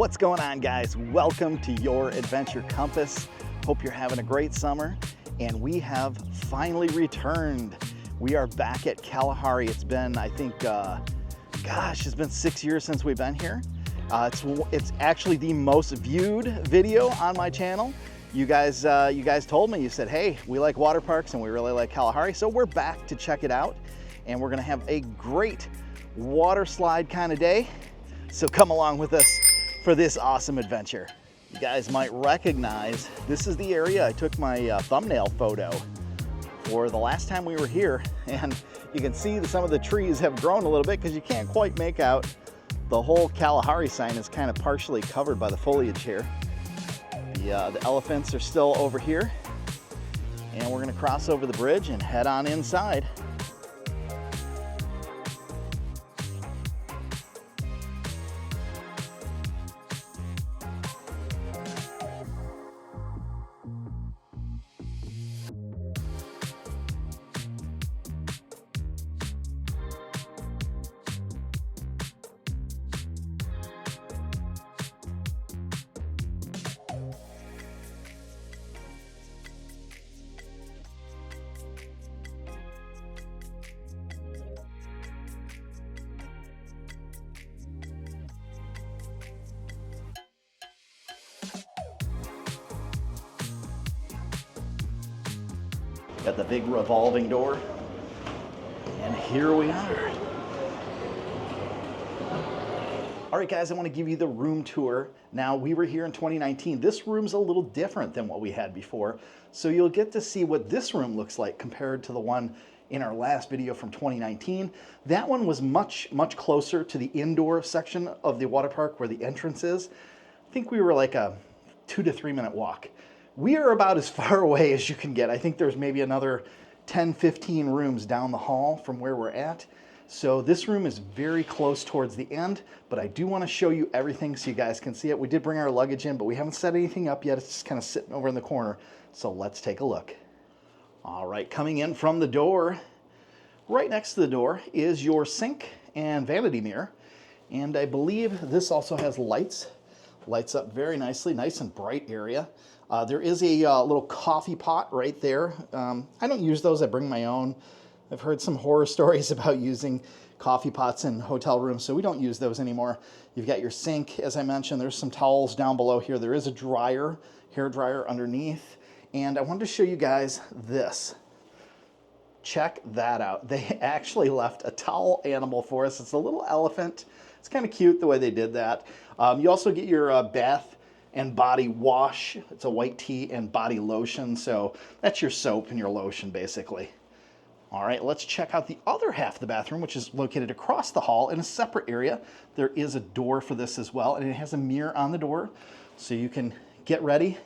What's going on, guys? Welcome to Your Adventure Compass. Hope you're having a great summer, and we have finally returned. We are back at Kalahari. It's been, I think, it's been 6 years since we've been here. It's actually the most viewed video on my channel. You guys told me, you said, hey, we like water parks and we really like Kalahari, so we're back to check it out, and we're gonna have a great water slide kind of day. So come along with us for this awesome adventure. You guys might recognize this is the area I took my thumbnail photo for the last time we were here, and you can see that some of the trees have grown a little bit because you can't quite make out. The whole Kalahari sign is kind of partially covered by the foliage here. The elephants are still over here, and we're gonna cross over the bridge and head on inside. Got the big revolving door, and here we are. All right, guys, I want to give you the room tour. Now, we were here in 2019. This room's a little different than what we had before, so you'll get to see what this room looks like compared to the one in our last video from 2019. That one was much closer to the indoor section of the water park where the entrance is. I think we were like a 2 to 3 minute walk. We are about as far away as you can get. I think there's maybe another 10, 15 rooms down the hall from where we're at. So this room is very close towards the end, but I do want to show you everything so you guys can see it. We did bring our luggage in, but we haven't set anything up yet. It's just kind of sitting over in the corner. So let's take a look. All right, coming in from the door, right next to the door is your sink and vanity mirror. And I believe this also has lights. Lights up very nicely, nice and bright area. There is a little coffee pot right there. I don't use those, I bring my own. I've heard some horror stories about using coffee pots in hotel rooms, so we don't use those anymore. You've got your sink, as I mentioned. There's some towels down below here. There is a dryer, hair dryer underneath. And I wanted to show you guys this. Check that out. They actually left a towel animal for us. It's a little elephant. It's kind of cute the way they did that. You also get your bath and body wash. It's a white tea and body lotion. So that's your soap and your lotion, basically. All right, let's check out the other half of the bathroom, which is located across the hall in a separate area. There is a door for this as well, and it has a mirror on the door, so you can get ready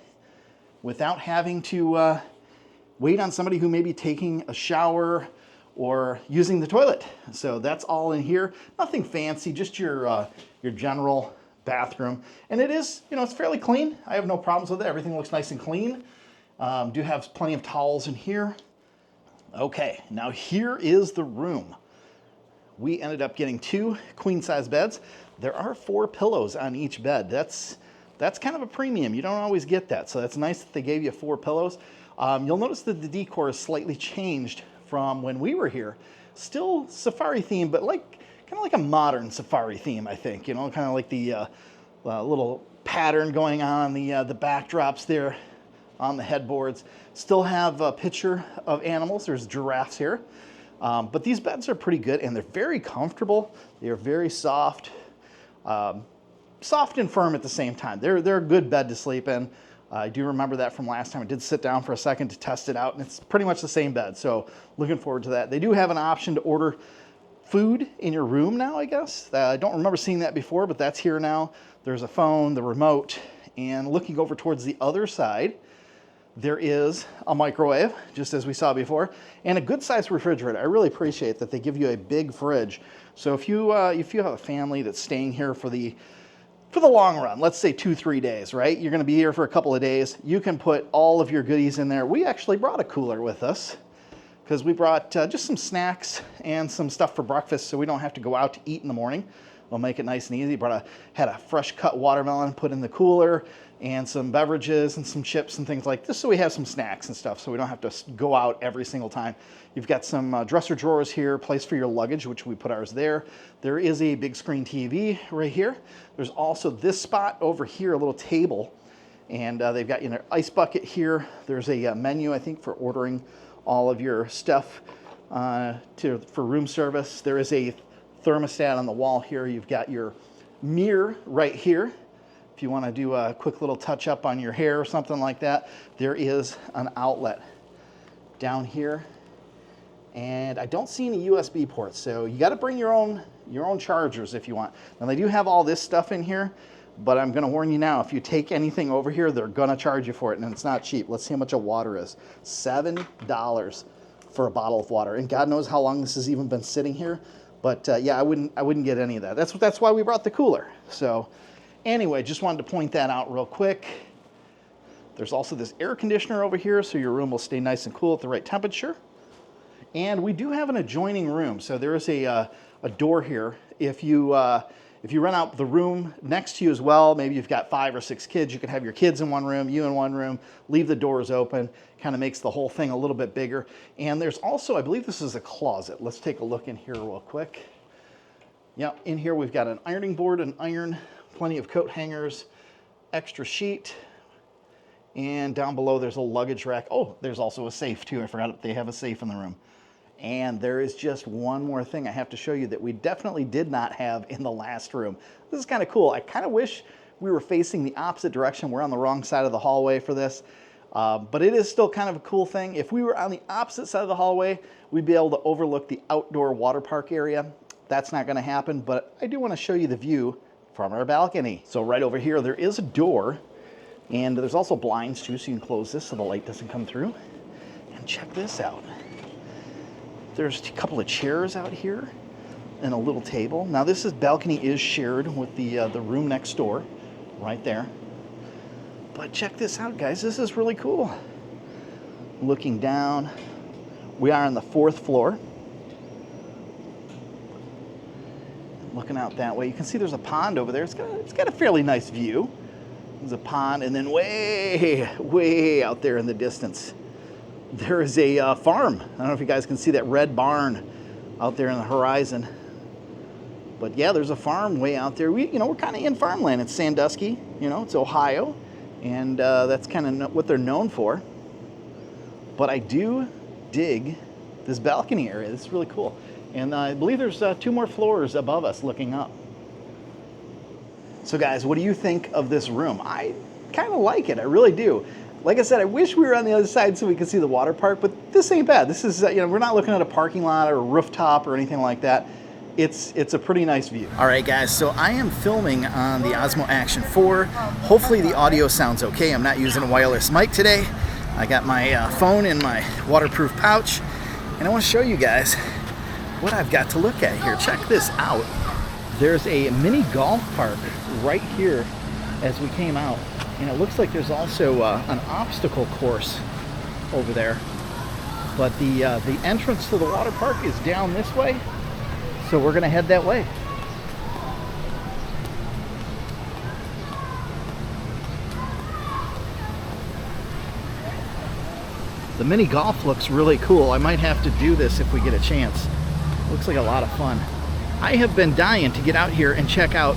without having to wait on somebody who may be taking a shower or using the toilet. So that's all in here. Nothing fancy, just your general bathroom. And it is, it's fairly clean. I have no problems with it. Everything looks nice and clean. Do have plenty of towels in here. Okay, now here is the room. We ended up getting 2 queen-size beds. There are 4 pillows on each bed. That's kind of a premium. You don't always get that, so that's nice that they gave you 4 pillows. You'll notice that the decor is slightly changed from when we were here. Still safari theme, but kind of like a modern safari theme, I think. Kind of like the little pattern going on the backdrops there on the headboards. Still have a picture of animals. There's giraffes here. But these beds are pretty good, and they're very comfortable. They are very soft. Soft and firm at the same time. They're a good bed to sleep in. I do remember that from last time. I did sit down for a second to test it out, and it's pretty much the same bed. So looking forward to that. They do have an option to order food in your room now, I guess. I don't remember seeing that before, but that's here now. There's a phone, the remote, and looking over towards the other side, there is a microwave, just as we saw before, and a good-sized refrigerator. I really appreciate that they give you a big fridge. So if you have a family that's staying here for the long run, let's say 2-3 days, right? You're going to be here for a couple of days. You can put all of your goodies in there. We actually brought a cooler with us because we brought just some snacks and some stuff for breakfast so we don't have to go out to eat in the morning. We'll make it nice and easy. Had a fresh cut watermelon put in the cooler, and some beverages and some chips and things like this, so we have some snacks and stuff, so we don't have to go out every single time. You've got some dresser drawers here, place for your luggage, which we put ours there. There is a big screen TV right here. There's also this spot over here, a little table, and they've got an ice bucket here. There's a menu, I think, for ordering all of your stuff for room service. There is a thermostat on the wall here. You've got your mirror right here. If you want to do a quick little touch up on your hair or something like that, there is an outlet down here. And I don't see any USB ports, so you got to bring your own chargers if you want. Now they do have all this stuff in here, but I'm going to warn you now, if you take anything over here, they're going to charge you for it, and it's not cheap. Let's see how much a water is. $7 for a bottle of water, and God knows how long this has even been sitting here. But yeah, I wouldn't get any of that. That's why we brought the cooler. So anyway, just wanted to point that out real quick. There's also this air conditioner over here, so your room will stay nice and cool at the right temperature. And we do have an adjoining room, so there is a door here. If you rent out the room next to you as well, maybe you've got 5 or 6 kids, you can have your kids in one room, you in one room, leave the doors open, kind of makes the whole thing a little bit bigger. And there's also, I believe this is a closet. Let's take a look in here real quick. Yeah, in here we've got an ironing board, an iron, plenty of coat hangers, extra sheet, and down below there's a luggage rack. Oh, there's also a safe too. I forgot they have a safe in the room. And there is just one more thing I have to show you that we definitely did not have in the last room. This is kind of cool. I kind of wish we were facing the opposite direction. We're on the wrong side of the hallway for this, but it is still kind of a cool thing. If we were on the opposite side of the hallway, we'd be able to overlook the outdoor water park area. That's not going to happen, but I do want to show you the view from our balcony. So right over here, there is a door, and there's also blinds too, so you can close this so the light doesn't come through. And check this out. There's a couple of chairs out here and a little table. Now this balcony is shared with the room next door, right there. But check this out, guys. This is really cool. Looking down, we are on the 4th floor. Looking out that way, you can see there's a pond over there. It's got a fairly nice view. There's a pond, and then way out there in the distance, there is a farm. I don't know if you guys can see that red barn out there in the horizon. But yeah, there's a farm way out there. We're kind of in farmland. It's Sandusky, it's Ohio, and that's kind of what they're known for. But I do dig this balcony area. This is really cool. And I believe there's 2 more floors above us looking up. So guys, what do you think of this room? I kind of like it. I really do. Like I said, I wish we were on the other side so we could see the water park, but this ain't bad. This is, we're not looking at a parking lot or a rooftop or anything like that. It's a pretty nice view. All right, guys, so I am filming on the Osmo Action 4. Hopefully the audio sounds okay. I'm not using a wireless mic today. I got my phone in my waterproof pouch, and I want to show you guys what I've got to look at here. Check this out. There's a mini golf park right here as we came out. And it looks like there's also an obstacle course over there. But the entrance to the water park is down this way, so we're going to head that way. The mini golf looks really cool. I might have to do this if we get a chance. Looks like a lot of fun. I have been dying to get out here and check out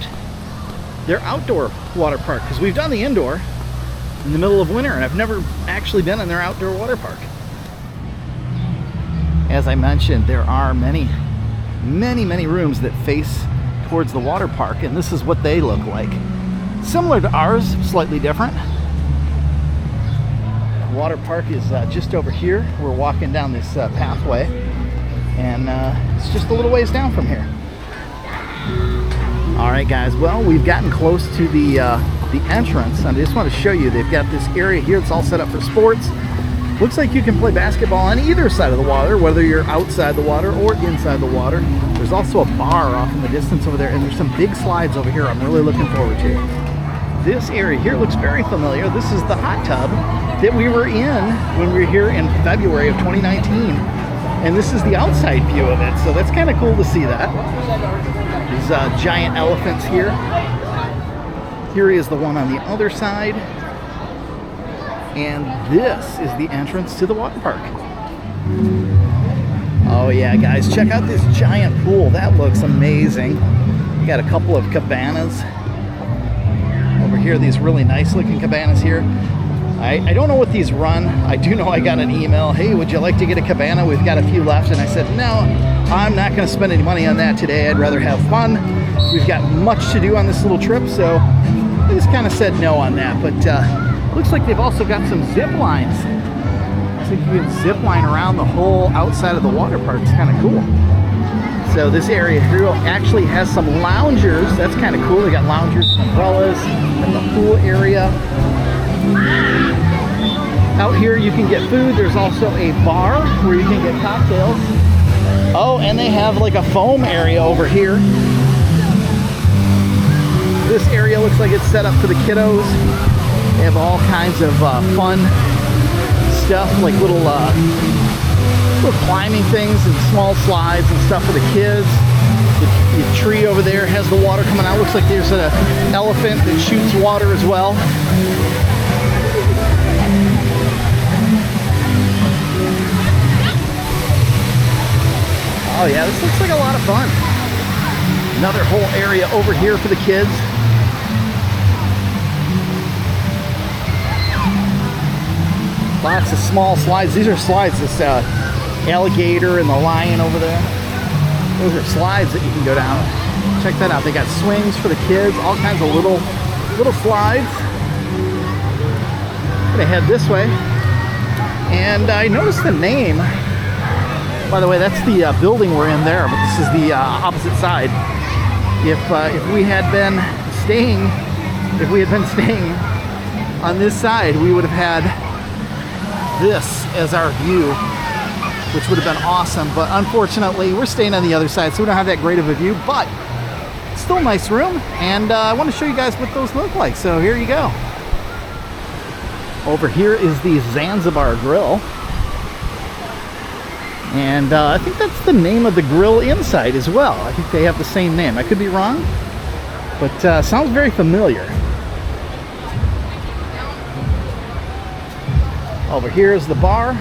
their outdoor water park, because we've done the indoor in the middle of winter, and I've never actually been in their outdoor water park. As I mentioned, there are many rooms that face towards the water park, and this is what they look like. Similar to ours, slightly different. The water park is just over here. We're walking down this pathway, and it's just a little ways down from here. All right, guys, well, we've gotten close to the entrance. I just want to show you, they've got this area here. It's all set up for sports. Looks like you can play basketball on either side of the water, whether you're outside the water or inside the water. There's also a bar off in the distance over there, and there's some big slides over here I'm really looking forward to. This area here looks very familiar. This is the hot tub that we were in when we were here in February of 2019. And this is the outside view of it, so that's kind of cool to see that. these giant elephants here. Here is the one on the other side. And this is the entrance to the water park. Oh yeah, guys, check out this giant pool. That looks amazing. You got a couple of cabanas over here, these really nice looking cabanas here. I don't know what these run. I do know I got an email, hey, would you like to get a cabana? We've got a few left. And I said, no, I'm not going to spend any money on that today. I'd rather have fun. We've got much to do on this little trip, so I just kind of said no on that. But looks like they've also got some zip lines. Looks like you can zip line around the whole outside of the water park. It's kind of cool. So this area here actually has some loungers. That's kind of cool. They got loungers and umbrellas in the pool area. Out here you can get food. There's also a bar where you can get cocktails. Oh, and they have like a foam area over here. This area looks like it's set up for the kiddos. They have all kinds of fun stuff, like little climbing things and small slides and stuff for the kids. The tree over there has the water coming out. Looks like there's an elephant that shoots water as well. Oh yeah, this looks like a lot of fun. Another whole area over here for the kids. Lots of small slides. These are slides. This alligator and the lion over there. Those are slides that you can go down. Check that out. They got swings for the kids, all kinds of little slides. I'm gonna head this way. And I noticed the name. By the way, that's the building we're in there, but this is the opposite side. If we had been staying on this side, we would have had this as our view, which would have been awesome. But unfortunately, we're staying on the other side, so we don't have that great of a view. But it's still a nice room, and I want to show you guys what those look like. So here you go. Over here is the Zanzibar Grill. And I think that's the name of the grill inside as well. I think they have the same name. I could be wrong, but sounds very familiar. Over here is the bar.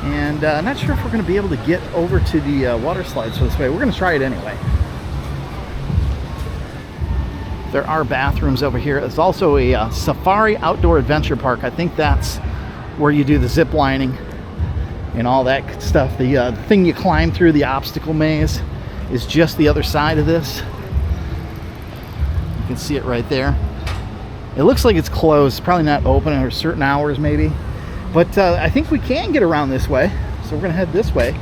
And I'm not sure if we're going to be able to get over to the water slides this way. We're going to try it anyway. There are bathrooms over here. There's also a safari outdoor adventure park. I think that's where you do the zip lining and all that stuff. The thing you climb through, the obstacle maze, is just the other side of this. You can see it right there. It looks like it's closed, probably not open at certain hours maybe. But I think we can get around this way, so we're gonna head this way.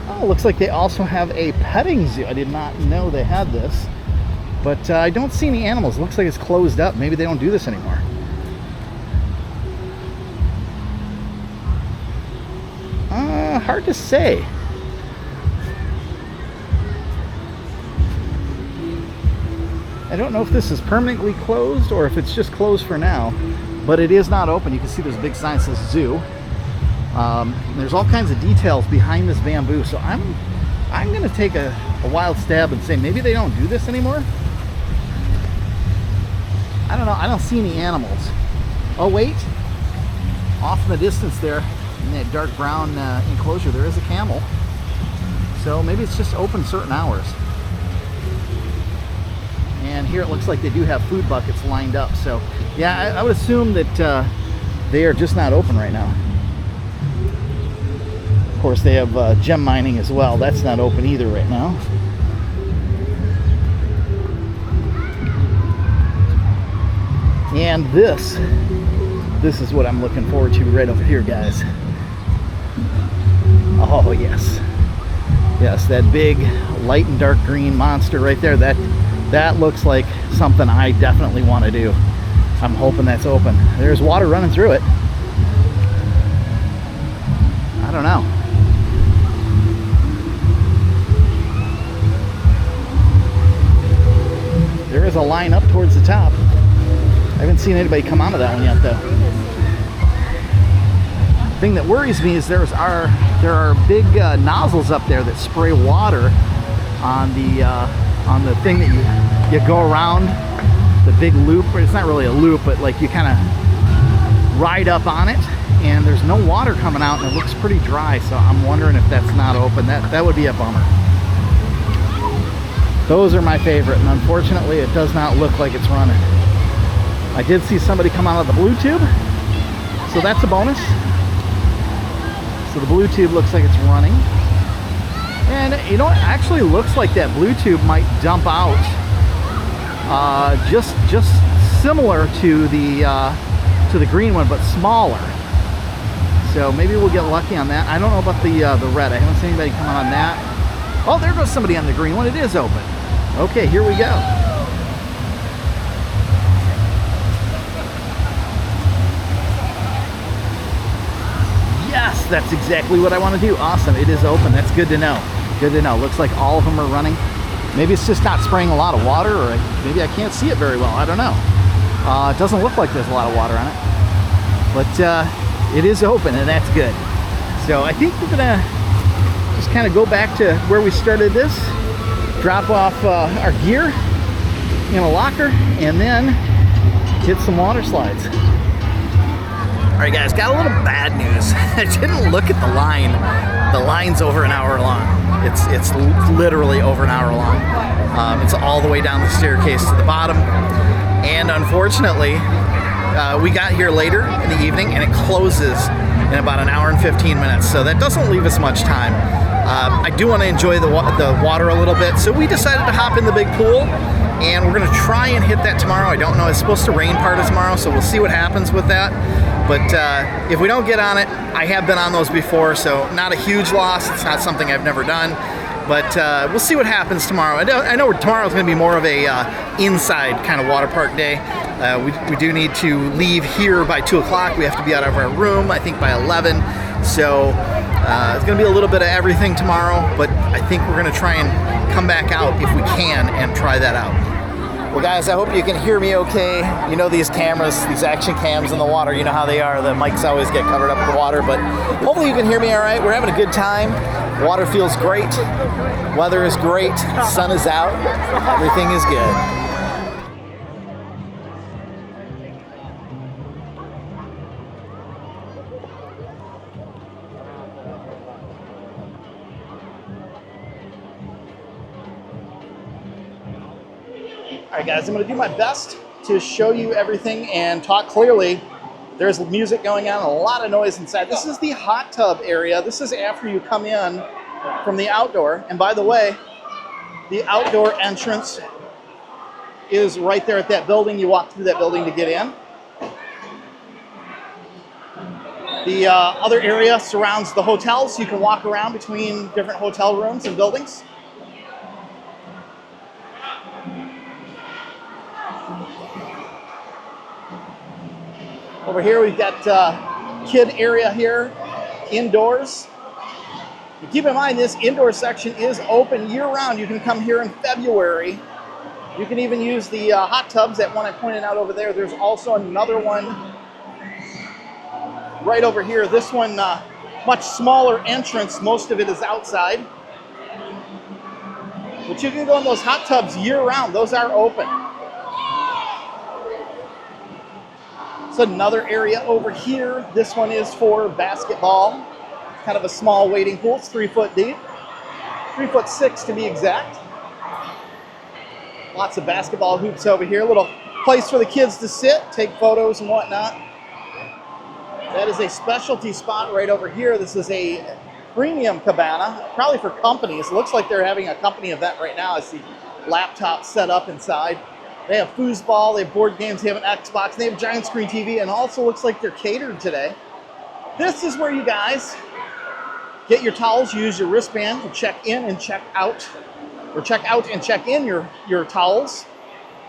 Oh, looks like they also have a petting zoo. I did not know they had this, but I don't see any animals. It looks like it's closed up. Maybe they don't do this anymore. Hard to say. I don't know if this is permanently closed or if it's just closed for now, but it is not open. You can see there's a big sign that says zoo. There's all kinds of details behind this bamboo, so I'm gonna take a wild stab and say maybe they don't do this anymore. I don't know. I don't see any animals. Oh wait, off in the distance there, in that dark brown enclosure, there is a camel. So maybe it's just open certain hours. And here it looks like they do have food buckets lined up. So yeah, I would assume that they are just not open right now. Of course, they have gem mining as well. That's not open either right now. And this is what I'm looking forward to right over here, guys. Oh yes, yes, that big light and dark green monster right there. That looks like something I definitely want to do. I'm hoping that's open. There's water running through it. I don't know. There is a line up towards the top. I haven't seen anybody come out of that one yet, though. thing that worries me is there are big nozzles up there that spray water on the thing that you go around the big loop. It's not really a loop, but like you kind of ride up on it, and there's no water coming out, and it looks pretty dry. So I'm wondering if that's not open. That would be a bummer. Those are my favorite, and unfortunately, it does not look like it's running. I did see somebody come out of the blue tube, so that's a bonus. So the blue tube looks like it's running. And you know, it actually looks like that blue tube might dump out just similar to the green one, but smaller. So maybe we'll get lucky on that. I don't know about the red. I haven't seen anybody come out on that. Oh, there goes somebody on the green one. It is open. Okay, here we go. Yes, that's exactly what I want to do. Awesome, it is open. That's good to know. Good to know. Looks like all of them are running. Maybe it's just not spraying a lot of water, or maybe I can't see it very well. I don't know. It doesn't look like there's a lot of water on it, but it is open, and that's good. So I think we're gonna just kind of go back to where we started this, drop off our gear in a locker, and then hit some water slides. All right, guys, got a little bad news. I didn't look at the line. The line's over an hour long. It's literally over an hour long. It's all the way down the staircase to the bottom. And unfortunately, we got here later in the evening, and it closes in about an hour and 15 minutes. So that doesn't leave us much time. I do want to enjoy the water a little bit, so we decided to hop in the big pool, and we're going to try and hit that tomorrow. I don't know. It's supposed to rain part of tomorrow, so we'll see what happens with that. But if we don't get on it, I have been on those before, so not a huge loss. It's not something I've never done, but we'll see what happens tomorrow. I know tomorrow's going to be more of a inside kind of water park day. We do need to leave here by 2 o'clock. We have to be out of our room, I think, by 11. So it's going to be a little bit of everything tomorrow, but I think we're going to try and come back out if we can and try that out. Well, guys, I hope you can hear me okay. You know these cameras, these action cams in the water, you know how they are. The mics always get covered up with the water, but hopefully you can hear me all right. We're having a good time. Water feels great. Weather is great. Sun is out. Everything is good. All right, guys, I'm going to do my best to show you everything and talk clearly. There's music going on, a lot of noise inside. This is the hot tub area. This is after you come in from the outdoor. And by the way, the outdoor entrance is right there at that building. You walk through that building to get in. The other area surrounds the hotels. You can walk around between different hotel rooms and buildings. Over here we've got kid area here, indoors. But keep in mind this indoor section is open year-round. You can come here in February. You can even use the hot tubs, that one I pointed out over there. There's also another one right over here. This one, much smaller entrance. Most of it is outside. But you can go in those hot tubs year-round. Those are open. Another area over here. This one is for basketball. Kind of a small wading pool. It's 3 foot deep. 3'6" to be exact. Lots of basketball hoops over here. A little place for the kids to sit, take photos and whatnot. That is a specialty spot right over here. This is a premium cabana, probably for companies. It looks like they're having a company event right now. I see laptops set up inside. They have foosball, they have board games, they have an Xbox, they have a giant screen TV, and also looks like they're catered today. This is where you guys get your towels, use your wristband to check in and check out, or check out and check in your towels.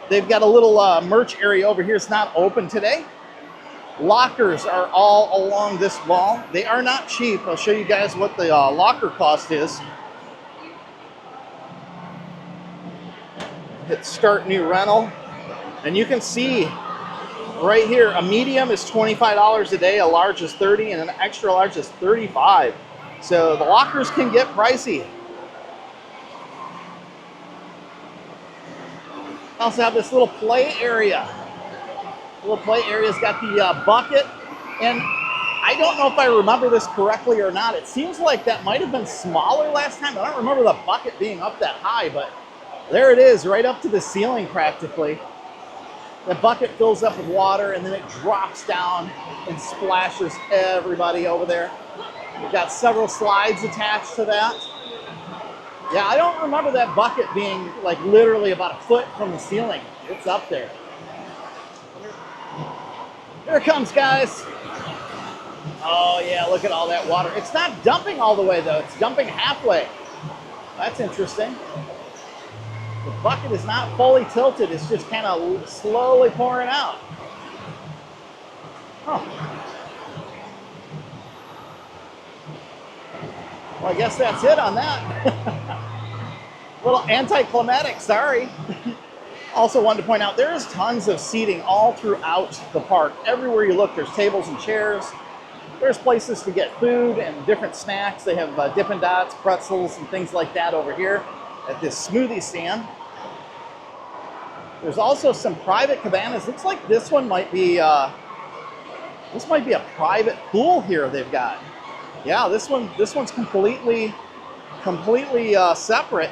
They've got a little merch area over here. It's not open today. Lockers are all along this wall. They are not cheap. I'll show you guys what the locker cost is. Hit start new rental, and you can see right here, a medium is $25 a day, a large is $30, and an extra large is $35. So the lockers can get pricey. I also have this little play area. The little play area's got the bucket, and I don't know if I remember this correctly or not. It seems like that might have been smaller last time. I don't remember the bucket being up that high, but there it is, right up to the ceiling practically. The bucket fills up with water, and then it drops down and splashes everybody over there. We've got several slides attached to that. Yeah, I don't remember that bucket being like literally about a foot from the ceiling. It's up there. Here it comes, guys. Oh yeah, look at all that water. It's not dumping all the way though, it's dumping halfway. That's interesting. The bucket is not fully tilted, it's just kind of slowly pouring out. Huh. Well, I guess that's it on that. A little anticlimactic, sorry. Also wanted to point out, there is tons of seating all throughout the park. Everywhere you look, there's tables and chairs. There's places to get food and different snacks. They have Dippin' Dots, pretzels, and things like that over here at this smoothie stand. There's also some private cabanas. Looks like this one might be a private pool here they've got. Yeah, this one's completely separate.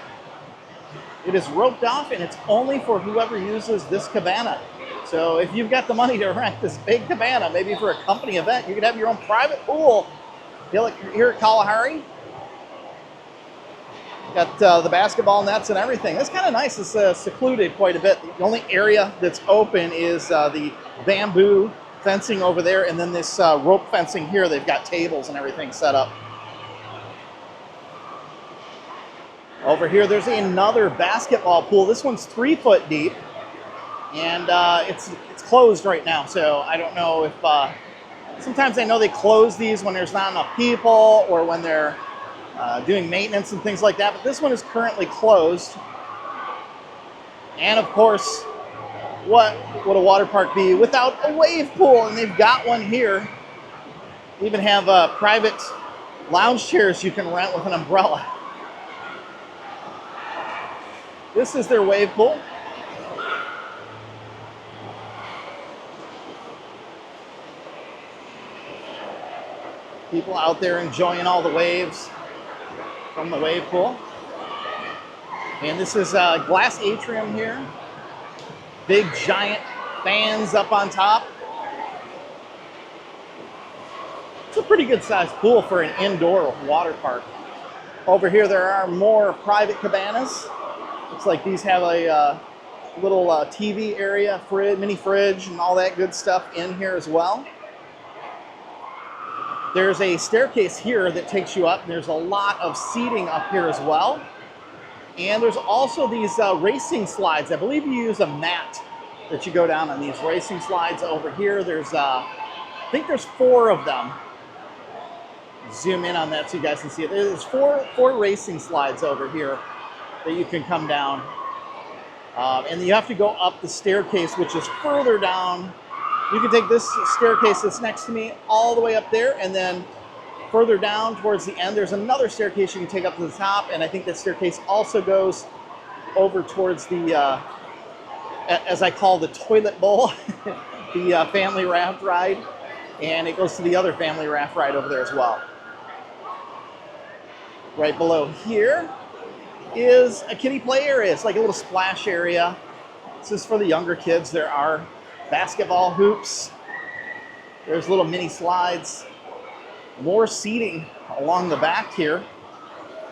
It is roped off, and it's only for whoever uses this cabana. So if you've got the money to rent this big cabana, maybe for a company event, you could have your own private pool here at Kalahari. Got the basketball nets and everything. It's kind of nice. It's secluded quite a bit. The only area that's open is the bamboo fencing over there, and then this rope fencing here. They've got tables and everything set up. Over here, there's another basketball pool. This one's 3 foot deep, and it's closed right now. So I don't know if sometimes I know they close these when there's not enough people or when they're doing maintenance and things like that. But this one is currently closed. And of course, what would a water park be without a wave pool? And they've got one here. They even have private lounge chairs you can rent with an umbrella. This is their wave pool. People out there enjoying all the waves from the wave pool. And this is a glass atrium here. Big giant fans up on top. It's a pretty good sized pool for an indoor water park. Over here there are more private cabanas. Looks like these have a little TV area, mini fridge, and all that good stuff in here as well. There's a staircase here that takes you up, and there's a lot of seating up here as well. And there's also these racing slides. I believe you use a mat that you go down on these racing slides over here. There's, I think there's 4 of them. Zoom in on that so you guys can see it. There's four racing slides over here that you can come down. And you have to go up the staircase, which is further down. You can take this staircase that's next to me all the way up there, and then further down towards the end, there's another staircase you can take up to the top, and I think that staircase also goes over towards the, as I call the toilet bowl, the family raft ride, and it goes to the other family raft ride over there as well. Right below here is a kiddie play area. It's like a little splash area. This is for the younger kids. There are basketball hoops. There's little mini slides. More seating along the back here,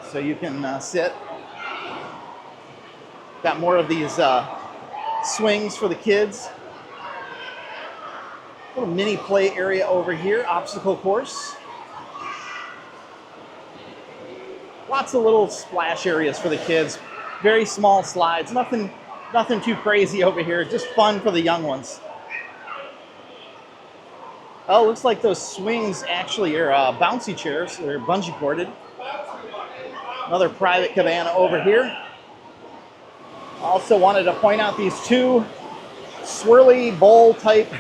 so you can sit. Got more of these swings for the kids. Little mini play area over here, obstacle course. Lots of little splash areas for the kids. Very small slides. Nothing too crazy over here. Just fun for the young ones. Oh, looks like those swings actually are bouncy chairs. They're bungee corded. Another private cabana over here. Also wanted to point out these 2 swirly bowl type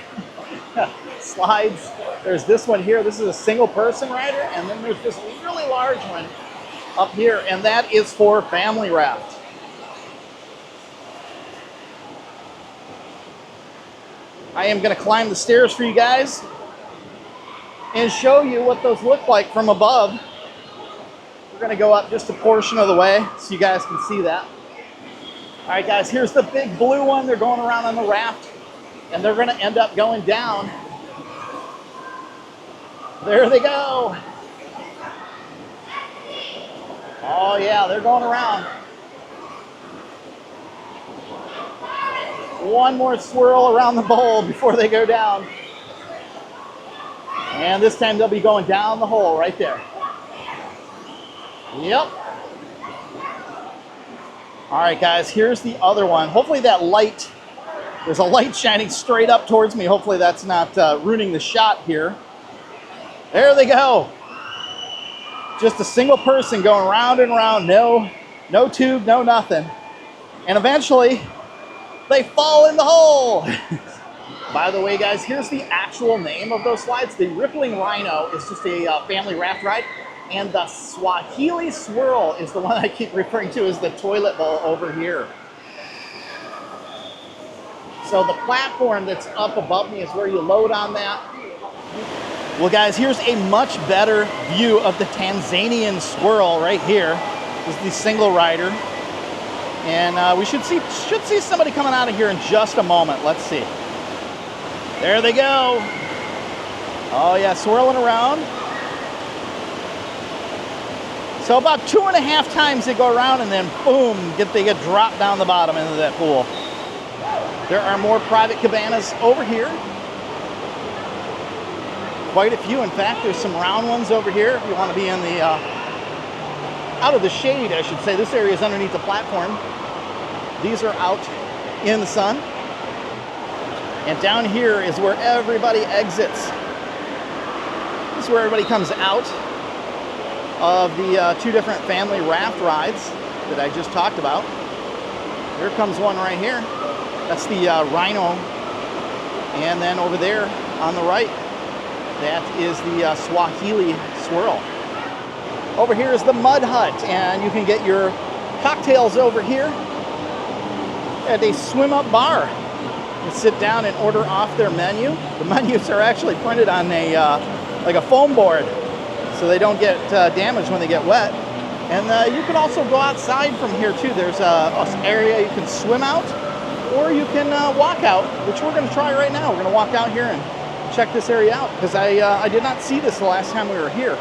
slides. There's this one here. This is a single person rider. And then there's this really large one up here. And that is for family raft. I am going to climb the stairs for you guys and show you what those look like from above. We're going to go up just a portion of the way so you guys can see that. All right, guys, here's the big blue one. They're going around on the raft, and they're going to end up going down. There they go. Oh, yeah, they're going around. One more swirl around the bowl before they go down. And this time they'll be going down the hole right there. Yep. All right, guys, here's the other one. Hopefully that light, there's a light shining straight up towards me. Hopefully that's not ruining the shot here. There they go. Just a single person going round and round. No tube, no nothing. And eventually they fall in the hole. By the way, guys, here's the actual name of those slides. The Rippling Rhino is just a family raft ride. And the Swahili Swirl is the one I keep referring to as the toilet bowl over here. So the platform that's up above me is where you load on that. Well, guys, here's a much better view of the Tanzanian Swirl right here. This is the single rider. And we should see somebody coming out of here in just a moment. Let's see. There they go. Oh, yeah, swirling around. So about 2.5 times they go around and then boom, they get dropped down the bottom into that pool. There are more private cabanas over here. Quite a few, in fact. There's some round ones over here if you want to be in the, out of the shade, I should say. This area is underneath the platform. These are out in the sun. And down here is where everybody exits. This is where everybody comes out of the two different family raft rides that I just talked about. Here comes one right here. That's the Rhino. And then over there on the right, that is the Swahili Swirl. Over here is the Mud Hut, and you can get your cocktails over here at a swim-up bar. You sit down and order off their menu. The menus are actually printed on a like a foam board, so they don't get damaged when they get wet. And you can also go outside from here too. There's an area you can swim out, or you can walk out, which we're going to try right now. We're going to walk out here and check this area out, because I did not see this the last time we were here.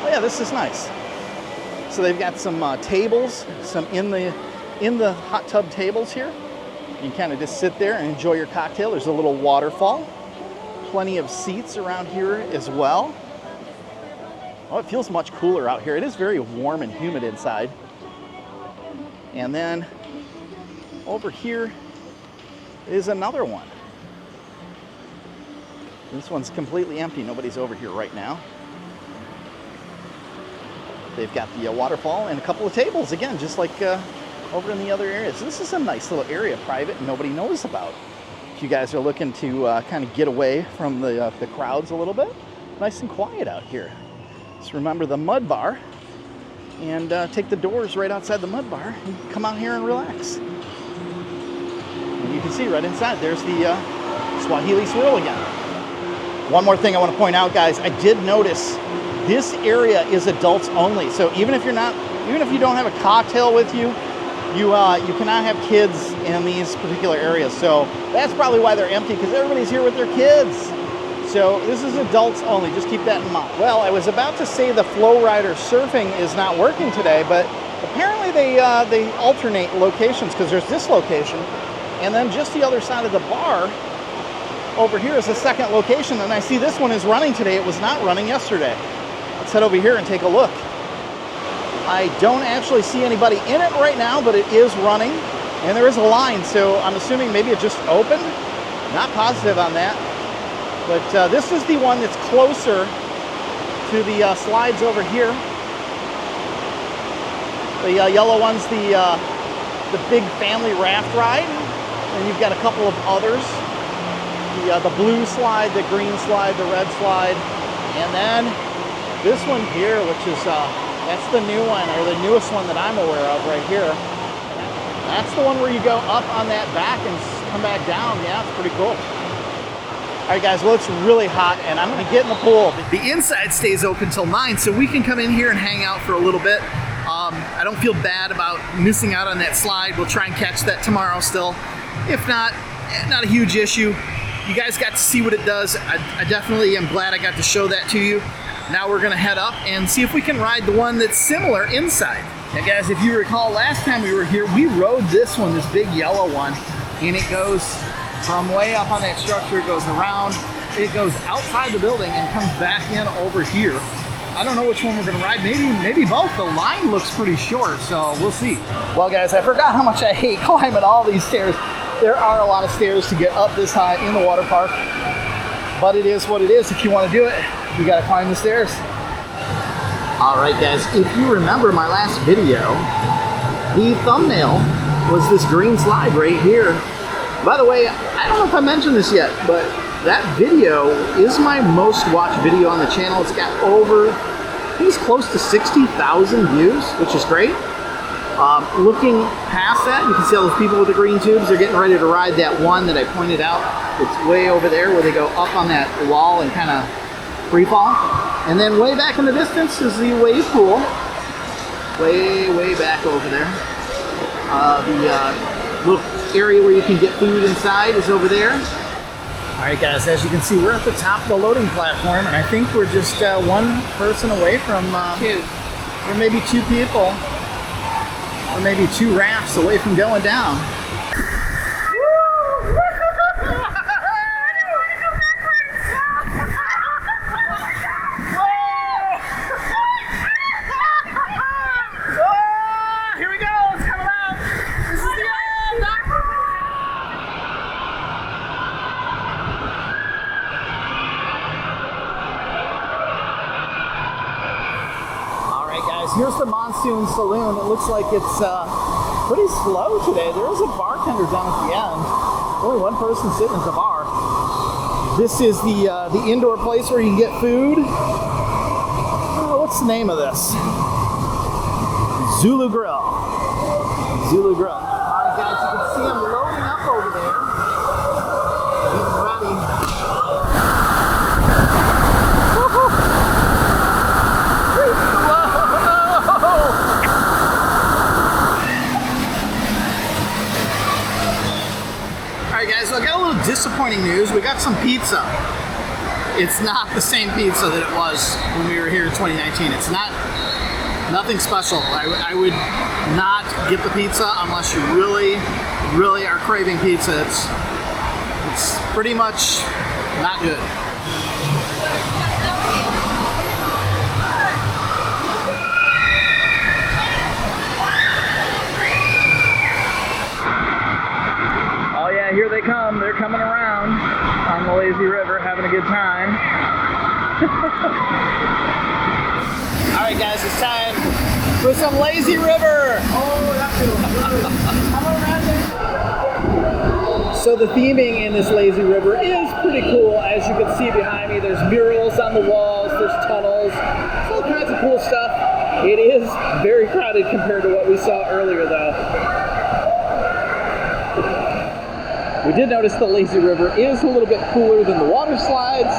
Oh yeah, this is nice. So they've got some tables, some in the hot tub tables here. You can kind of just sit there and enjoy your cocktail. There's a little waterfall. Plenty of seats around here as well. Oh, it feels much cooler out here. It is very warm and humid inside. And then over here is another one. This one's completely empty. Nobody's over here right now. They've got the waterfall and a couple of tables, again, just like over in the other areas. So this is a nice little area, private, and nobody knows about. If you guys are looking to kind of get away from the crowds a little bit, nice and quiet out here. Just remember the mud bar, and take the doors right outside the mud bar and come out here and relax. And you can see right inside, there's the Swahili Swirl again. One more thing I want to point out, guys, I did notice this area is adults only. So even if you don't have a cocktail with you, you cannot have kids in these particular areas. So that's probably why they're empty, because everybody's here with their kids. So this is adults only, just keep that in mind. Well, I was about to say the Flow Rider surfing is not working today, but apparently they alternate locations, because there's this location, and then just the other side of the bar over here is the second location, and I see this one is running today. It was not running yesterday. Let's head over here and take a look. I don't actually see anybody in it right now, but it is running, and there is a line, so I'm assuming maybe it just opened. Not positive on that. But this is the one that's closer to the slides over here. The yellow one's the big family raft ride, and you've got a couple of others the blue slide, the green slide, the red slide, and then this one here, which is that's the new one, or the newest one that I'm aware of right here. That's the one where you go up on that back and come back down. Yeah, it's pretty cool. All right, guys, well, it's really hot, and I'm gonna get in the pool. The inside stays open till 9, so we can come in here and hang out for a little bit. I don't feel bad about missing out on that slide. We'll try and catch that tomorrow still. If not, not a huge issue. You guys got to see what it does. I definitely am glad I got to show that to you. Now we're gonna head up and see if we can ride the one that's similar inside. Now guys, if you recall last time we were here, we rode this one, this big yellow one, and it goes from way up on that structure, it goes around, it goes outside the building and comes back in over here. I don't know which one we're gonna ride, maybe both. The line looks pretty short, so we'll see. Well guys, I forgot how much I hate climbing all these stairs. There are a lot of stairs to get up this high in the water park, but it is what it is. If you wanna do it, you gotta climb the stairs. All right guys, if you remember my last video, the thumbnail was this green slide right here. By the way, I don't know if I mentioned this yet, but that video is my most watched video on the channel. It's got over, I think it's close to 60,000 views, which is great. Looking past that, you can see all those people with the green tubes. They're getting ready to ride that one that I pointed out. It's way over there where they go up on that wall and kind of free fall. And then way back in the distance is the wave pool. Way back over there. The little area where you can get food inside is over there. All right guys, as you can see, we're at the top of the loading platform, and I think we're just one person away from two, or maybe two people, or maybe two rafts away from going down. Here's the Monsoon Saloon. It looks like it's pretty slow today. There is a bartender down at the end. Only one person sitting at the bar. This is the indoor place where you can get food. What's the name of this? Zulu Grill. Zulu Grill. All right, guys, you can see them loading up over there. Getting ready. So I got a little disappointing news. We got some pizza. It's not the same pizza that it was when we were here in 2019. It's nothing special. I would not get the pizza unless you really are craving pizza. It's pretty much not good. Here they come. They're coming around on the lazy river, having a good time. All right, guys, it's time for some lazy river. Oh, that's So the theming in this lazy river is pretty cool. As you can see behind me, there's murals on the walls, there's tunnels, there's all kinds of cool stuff. It is very crowded compared to what we saw earlier, though. We did notice the lazy river is a little bit cooler than the water slides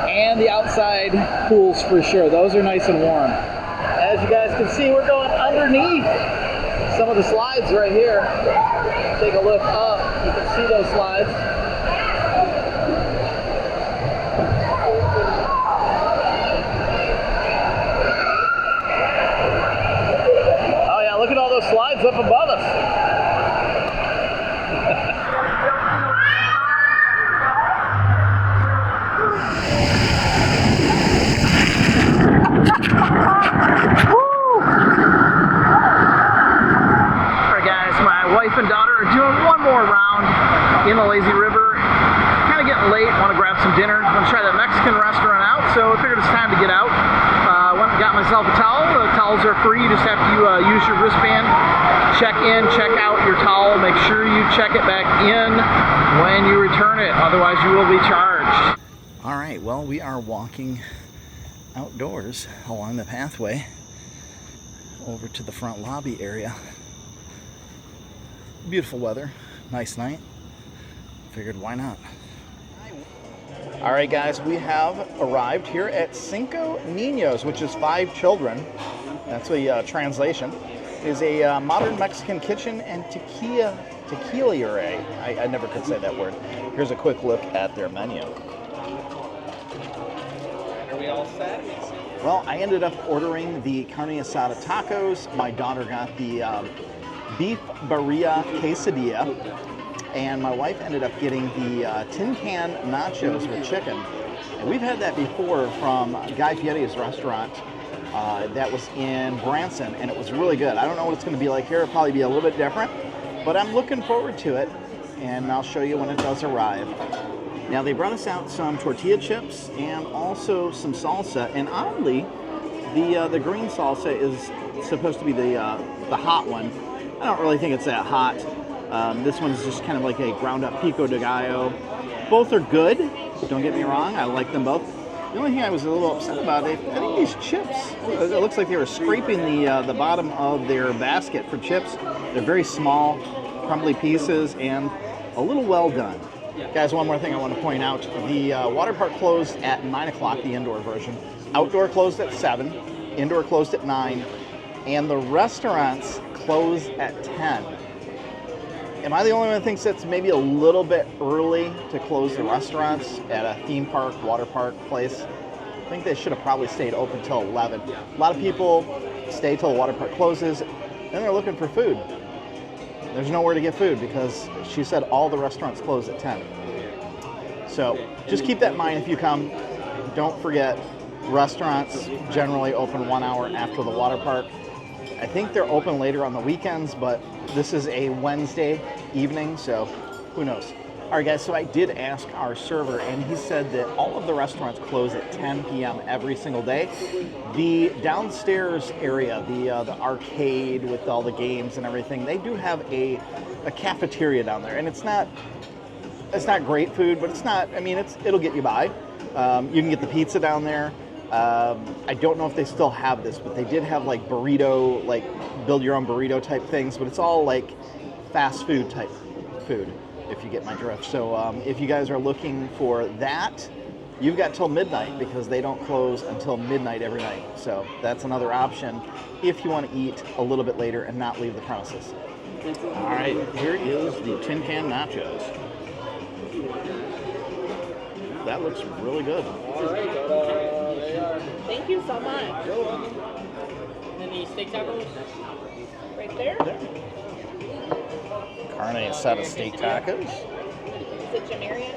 and the outside pools for sure. Those are nice and warm. As you guys can see, we're going underneath some of the slides right here. Take a look up, you can see those slides. Oh yeah, look at all those slides up above us. And daughter are doing one more round in the lazy river. Kind of getting late, want to grab some dinner. Want to try that Mexican restaurant out, so I figured it's time to get out. Went Got myself a towel. The towels are free. You just have to use your wristband. Check in, check out your towel. Make sure you check it back in when you return it. Otherwise, you will be charged. All right, well, we are walking outdoors along the pathway over to the front lobby area. Beautiful weather, nice night. Figured why not? All right, guys, we have arrived here at Cinco Niños, which is 5 children. That's a translation. It is a modern Mexican kitchen and tequila-ray. I never could say that word. Here's a quick look at their menu. Are we all set? Well, I ended up ordering the carne asada tacos. My daughter got the beef birria quesadilla. And my wife ended up getting the tin can nachos with chicken. And we've had that before from Guy Fieri's restaurant that was in Branson, and it was really good. I don't know what it's going to be like here. It'll probably be a little bit different, but I'm looking forward to it, and I'll show you when it does arrive. Now, they brought us out some tortilla chips and also some salsa, and oddly, the green salsa is supposed to be the hot one. I don't really think it's that hot. This one's just kind of like a ground up pico de gallo. Both are good, don't get me wrong, I like them both. The only thing I was a little upset about, I think these chips, it looks like they were scraping the bottom of their basket for chips. They're very small, crumbly pieces, and a little well done. Guys, one more thing I want to point out. The water park closed at 9 o'clock, the indoor version. Outdoor closed at 7, indoor closed at 9, and the restaurants close at 10. Am I the only one that thinks it's maybe a little bit early to close the restaurants at a theme park, water park place? I think they should have probably stayed open till 11. A lot of people stay till the water park closes, then they're looking for food. There's nowhere to get food because she said all the restaurants close at 10. So just keep that in mind if you come. Don't forget, restaurants generally open 1 hour after the water park. I think they're open later on the weekends, but this is a Wednesday evening, so who knows. All right, guys, so I did ask our server, and he said that all of the restaurants close at 10 p.m. every single day. The downstairs area, the arcade with all the games and everything, they do have a cafeteria down there, and it's not great food, but it's not, I mean, it'll get you by. You can get the pizza down there. I don't know if they still have this, but they did have like burrito, like build your own burrito type things, but it's all like fast food type food, if you get my drift. So if you guys are looking for that, you've got till midnight because they don't close until midnight every night. So that's another option if you want to eat a little bit later and not leave the premises. All right, here is the tin can nachos. That looks really good. All right, Thank you so much. and the steak tacos? Right there? Carne asada steak tacos. Is it Jamarian?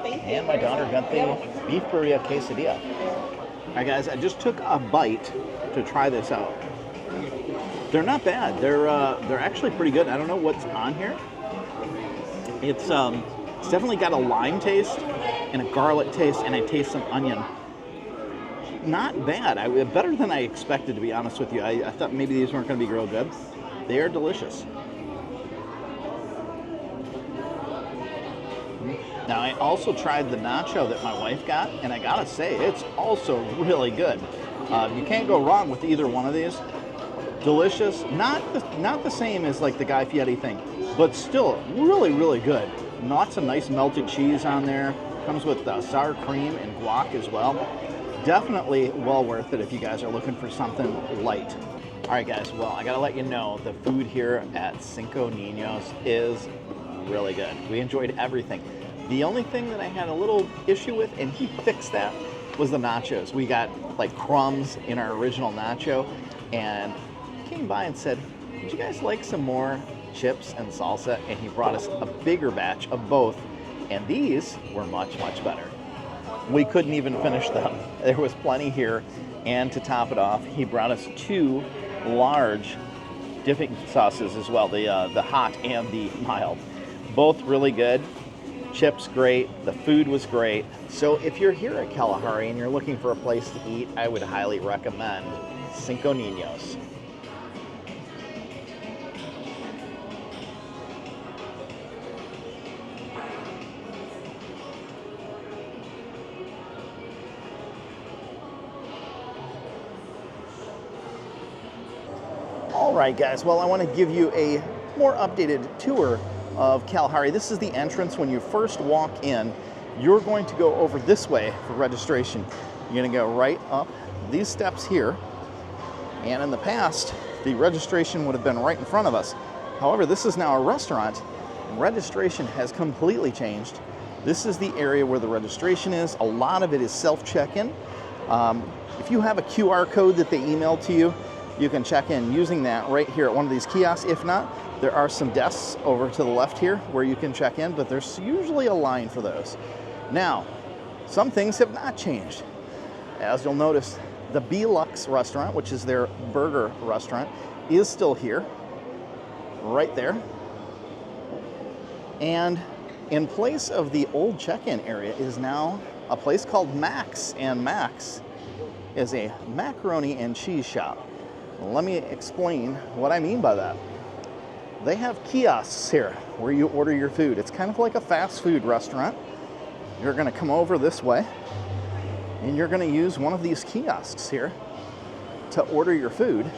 Thank you. And my daughter got the beef burrito quesadilla. All right, guys, I just took a bite to try this out. They're not bad. They're actually pretty good. I don't know what's on here. It's definitely got a lime taste and a garlic taste, and I taste some onion. Not bad. Better than I expected, to be honest with you. I thought maybe these weren't going to be real good. They are delicious. Now, I also tried the nacho that my wife got, and I gotta say, it's also really good. You can't go wrong with either one of these. Delicious. Not the same as like the Guy Fieri thing, but still really, really good. Lots of nice melted cheese on there. Comes with sour cream and guac as well. Definitely well worth it if you guys are looking for something light. All right, guys, well, I gotta let you know the food here at Cinco Niños is really good. We enjoyed everything. The only thing that I had a little issue with, and he fixed that, was the nachos. We got like crumbs in our original nacho, and he came by and said, would you guys like some more chips and salsa? And he brought us a bigger batch of both, and these were much, much better. We couldn't even finish them. There was plenty here, and to top it off, he brought us 2 large dipping sauces as well, the hot and the mild. Both really good. Chips great, the food was great. So if you're here at Kalahari and you're looking for a place to eat, I would highly recommend Cinco Niños. All right, guys, well, I want to give you a more updated tour of Kalahari. This is the entrance. When you first walk in, you're going to go over this way for registration. You're going to go right up these steps here, and in the past, the registration would have been right in front of us. However, this is now a restaurant, and registration has completely changed. This is the area where the registration is. A lot of it is self-check-in. If you have a QR code that they email to you, you can check in using that right here at one of these kiosks. If not, there are some desks over to the left here where you can check in, but there's usually a line for those. Now, some things have not changed. As you'll notice, the B-Lux restaurant, which is their burger restaurant, is still here, right there. And in place of the old check-in area is now a place called Max, and Max is a macaroni and cheese shop. Let me explain what I mean by that. They have kiosks here where you order your food. It's kind of like a fast food restaurant. You're going to come over this way and you're going to use one of these kiosks here to order your food.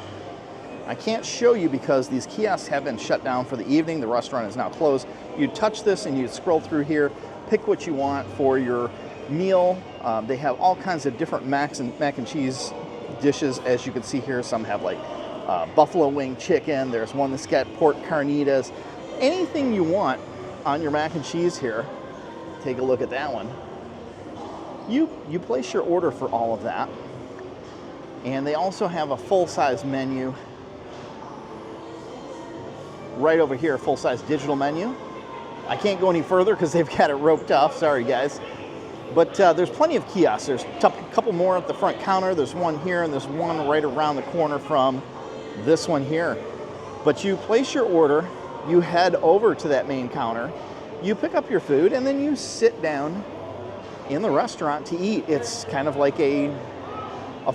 I can't show you because these kiosks have been shut down for the evening. The restaurant is now closed. You touch this and you scroll through here, pick what you want for your meal. They have all kinds of different mac and cheese dishes, as you can see here. Some have like buffalo wing chicken. There's one that's got pork carnitas. Anything you want on your mac and cheese here, take a look at that one. You place your order for all of that. And they also have a full-size menu right over here, full-size digital menu. I can't go any further because they've got it roped off. Sorry, guys. But there's plenty of kiosks. There's a couple more at the front counter. There's one here, and there's one right around the corner from this one here. But you place your order, you head over to that main counter, you pick up your food, and then you sit down in the restaurant to eat. It's kind of like a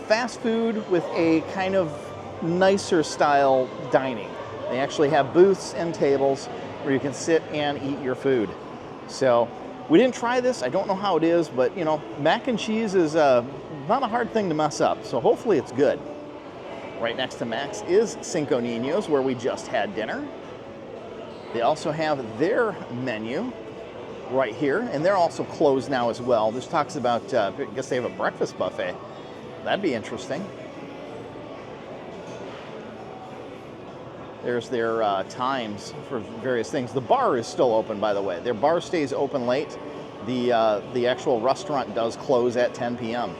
fast food with a kind of nicer style dining. They actually have booths and tables where you can sit and eat your food. So we didn't try this. I don't know how it is, but you know, mac and cheese is not a hard thing to mess up. So hopefully it's good. Right next to Max is Cinco Niños, where we just had dinner. They also have their menu right here, and they're also closed now as well. This talks about, I guess they have a breakfast buffet. That'd be interesting. There's their times for various things. The bar is still open, by the way. Their bar stays open late. The actual restaurant does close at 10 p.m.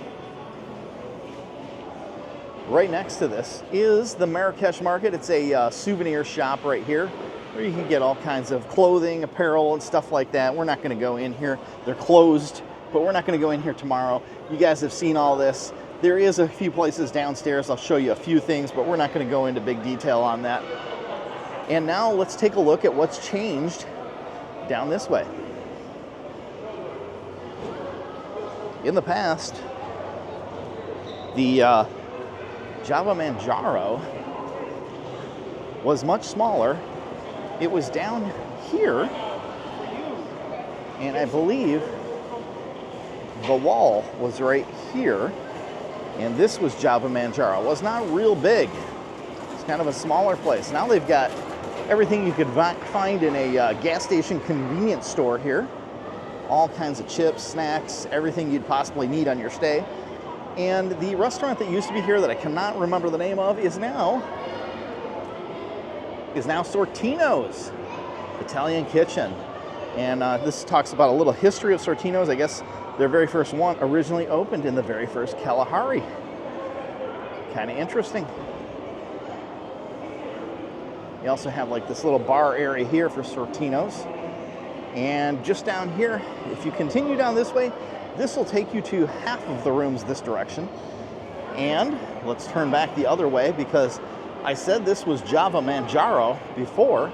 Right next to this is the Marrakesh Market. It's a souvenir shop right here where you can get all kinds of clothing, apparel, and stuff like that. We're not going to go in here. They're closed, but we're not going to go in here tomorrow. You guys have seen all this. There is a few places downstairs. I'll show you a few things, but we're not going to go into big detail on that. And now let's take a look at what's changed down this way. In the past, the Java Manjaro was much smaller. It was down here, and I believe the wall was right here, and this was Java Manjaro. It was not real big. It's kind of a smaller place. Now they've got everything you could find in a gas station convenience store here. All kinds of chips, snacks, everything you'd possibly need on your stay. And the restaurant that used to be here that I cannot remember the name of is now Sortino's Italian Kitchen. And this talks about a little history of Sortino's. I guess their very first one originally opened in the very first Kalahari. Kind of interesting. You also have like this little bar area here for Sortino's. And just down here, if you continue down this way, this will take you to half of the rooms this direction. And let's turn back the other way because I said this was Java Manjaro before.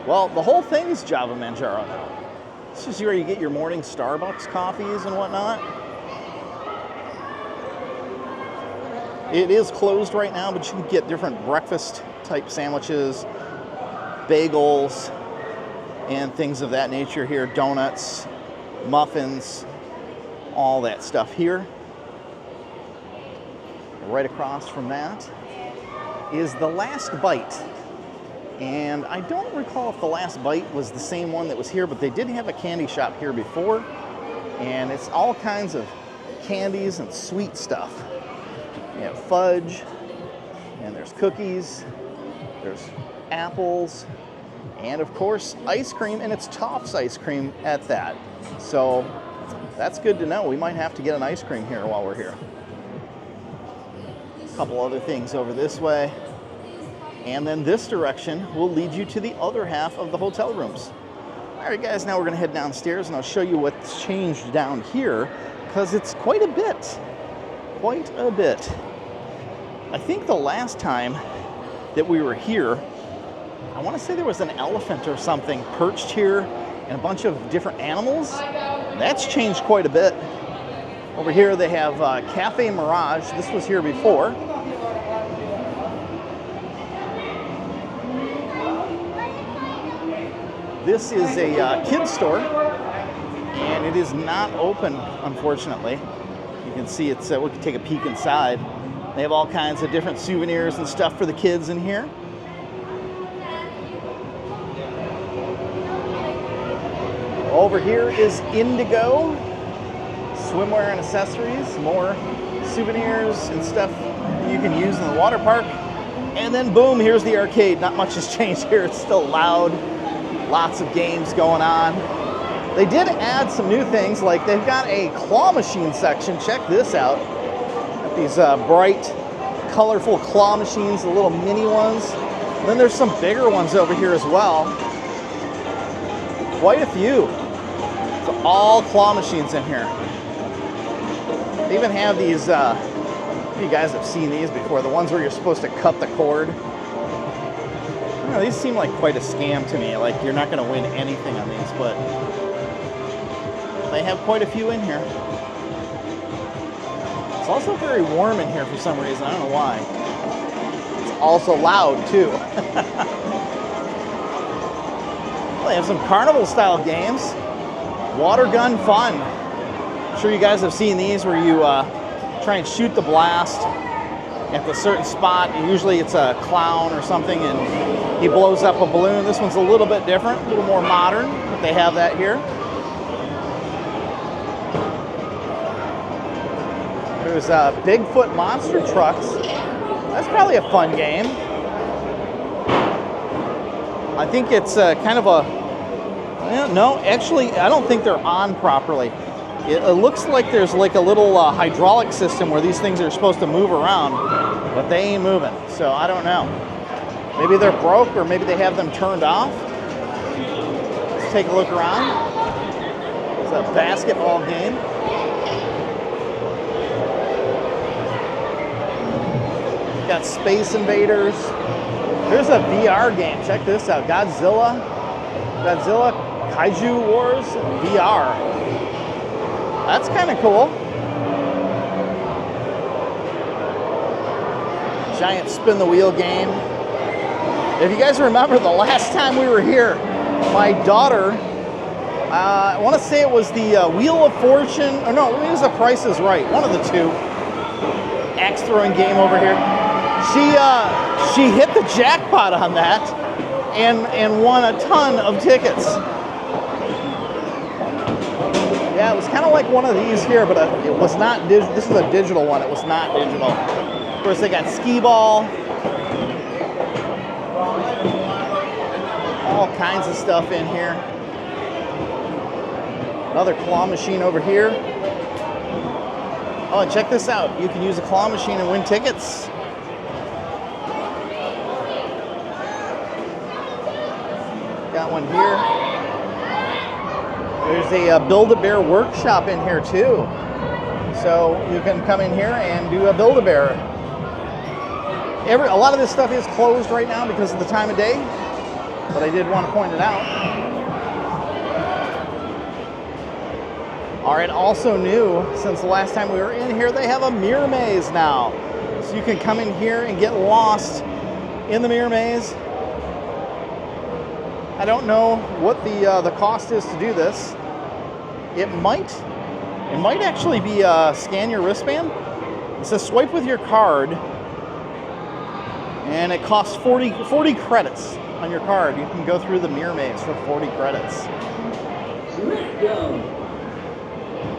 Well, the whole thing is Java Manjaro now. This is where you get your morning Starbucks coffees and whatnot. It is closed right now, but you can get different breakfast type sandwiches, bagels, and things of that nature here. Donuts, muffins, all that stuff here. Right across from that is the Last Bite. And I don't recall if the Last Bite was the same one that was here, but they did have a candy shop here before. And it's all kinds of candies and sweet stuff. You have fudge, and there's cookies, there's apples, and of course ice cream, and it's Toff's ice cream at that. So that's good to know. We might have to get an ice cream here while we're here. A couple other things over this way. And then this direction will lead you to the other half of the hotel rooms. All right, guys, now we're gonna head downstairs and I'll show you what's changed down here, because it's quite a bit. Quite a bit. I think the last time that we were here, I want to say there was an elephant or something perched here and a bunch of different animals. That's changed quite a bit. Over here they have Cafe Mirage. This was here before. This is a kids store, and it is not open, unfortunately. You can see it's, we can take a peek inside. They have all kinds of different souvenirs and stuff for the kids in here. Over here is Indigo, swimwear and accessories, more souvenirs and stuff you can use in the water park. And then boom, here's the arcade. Not much has changed here. It's still loud, lots of games going on. They did add some new things, like they've got a claw machine section. Check this out. Got these bright, colorful claw machines, the little mini ones. And then there's some bigger ones over here as well. Quite a few. So all claw machines in here. They even have these, you guys have seen these before, the ones where you're supposed to cut the cord. You know, these seem like quite a scam to me. Like you're not going to win anything on these, but they have quite a few in here. It's also very warm in here for some reason. I don't know why. It's also loud too. Well, they have some carnival style games. Water gun fun. I'm sure you guys have seen these where you try and shoot the blast at the certain spot. Usually it's a clown or something and he blows up a balloon. This one's a little bit different, a little more modern, but they have that here. There's Bigfoot monster trucks. That's probably a fun game. I think it's kind of a, no, actually, I don't think they're on properly. It looks like there's like a little hydraulic system where these things are supposed to move around, but they ain't moving, so I don't know. Maybe they're broke or maybe they have them turned off. Let's take a look around. It's a basketball game. Got Space Invaders. There's a VR game. Check this out. Godzilla Kaiju Wars VR. That's kind of cool. Giant spin the wheel game. If you guys remember the last time we were here, my daughter, I want to say it was the Wheel of Fortune, or no, it was The Price is Right. One of the two. Axe throwing game over here. She hit the jackpot on that and won a ton of tickets. Yeah, it was kind of like one of these here, but it was not digital. This is a digital one. It was not digital. Of course, they got skee ball. All kinds of stuff in here. Another claw machine over here. Oh, and check this out. You can use a claw machine and win tickets. Got one here. There's a Build-A-Bear workshop in here too. So you can come in here and do a Build-A-Bear. A lot of this stuff is closed right now because of the time of day, but I did want to point it out. right, also new since the last time we were in here, they have a mirror maze now. So you can come in here and get lost in the mirror maze. I don't know what the cost is to do this. It might actually be scan your wristband. It says swipe with your card, and it costs 40 credits on your card. You can go through the mirror maze for 40 credits.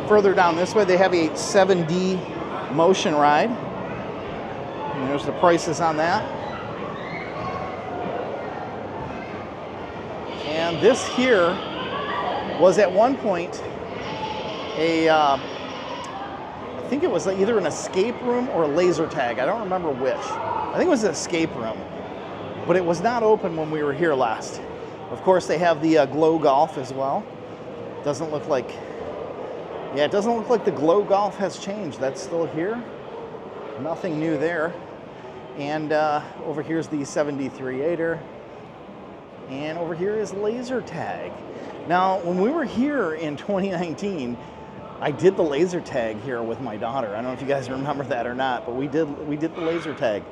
Further down this way, they have a 7D motion ride. And there's the prices on that. And this here was at one point I think it was either an escape room or a laser tag. I don't remember which. I think it was an escape room, but it was not open when we were here last. Of course, they have the glow golf as well. Doesn't look like, yeah, it doesn't look like the glow golf has changed. That's still here. Nothing new there. And over here's the 73-8er. And over here is laser tag. Now, when we were here in 2019, I did the laser tag here with my daughter. I don't know if you guys remember that or not, but we did the laser tag.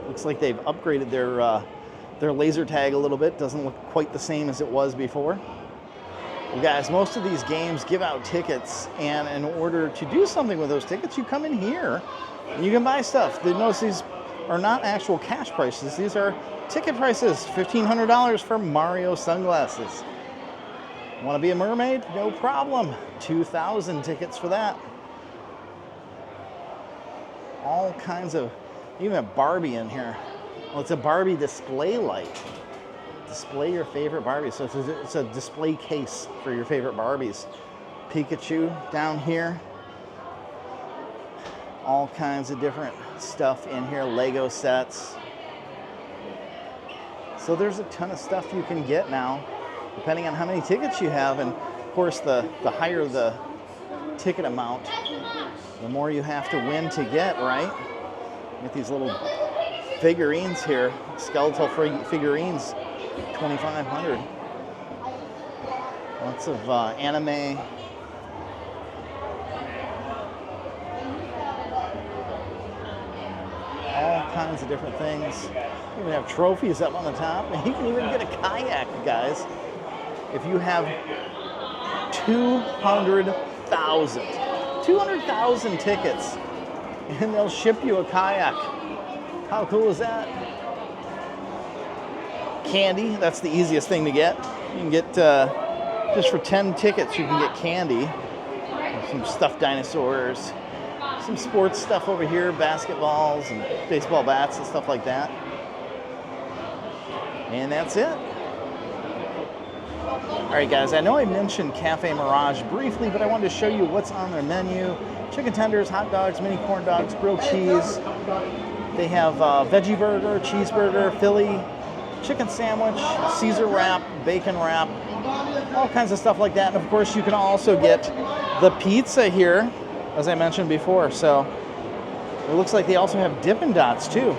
Looks like they've upgraded their laser tag a little bit. Doesn't look quite the same as it was before. Well, guys, most of these games give out tickets, and in order to do something with those tickets, you come in here and you can buy stuff. Notice these are not actual cash prices. These are ticket prices. $1,500 for Mario sunglasses. Want to be a mermaid? No problem. 2,000 tickets for that. All kinds of, even a Barbie in here. Well, it's a Barbie display light. Display your favorite Barbies. So it's a display case for your favorite Barbies. Pikachu down here. All kinds of different stuff in here. Lego sets. So there's a ton of stuff you can get now, depending on how many tickets you have. And of course, the higher the ticket amount, the more you have to win to get, right? Get these little figurines here, skeletal figurines, 2,500. Lots of anime. All kinds of different things. You even have trophies up on the top. And you can even get a kayak, guys. If you have 200,000 tickets, and they'll ship you a kayak. How cool is that? Candy, that's the easiest thing to get. You can get, just for 10 tickets, you can get candy. Some stuffed dinosaurs. Some sports stuff over here, basketballs and baseball bats and stuff like that. And that's it. All right, guys, I know I mentioned Cafe Mirage briefly, but I wanted to show you what's on their menu. Chicken tenders, hot dogs, mini corn dogs, grilled cheese. They have veggie burger, cheeseburger, Philly, chicken sandwich, Caesar wrap, bacon wrap, all kinds of stuff like that. And of course, you can also get the pizza here, as I mentioned before. So it looks like they also have Dippin' Dots too.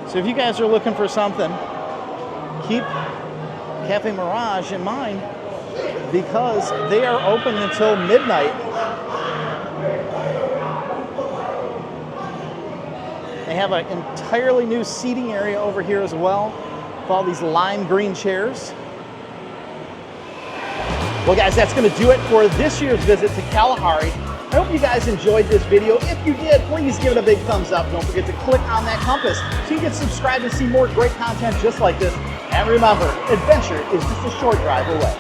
So if you guys are looking for something, keep Cafe Mirage in mind, because they are open until midnight. They have an entirely new seating area over here as well, with all these lime green chairs. Well, guys, that's going to do it for this year's visit to Kalahari. I hope you guys enjoyed this video. If you did, please give it a big thumbs up. Don't forget to click on that compass so you can subscribe and see more great content just like this. And remember, adventure is just a short drive away.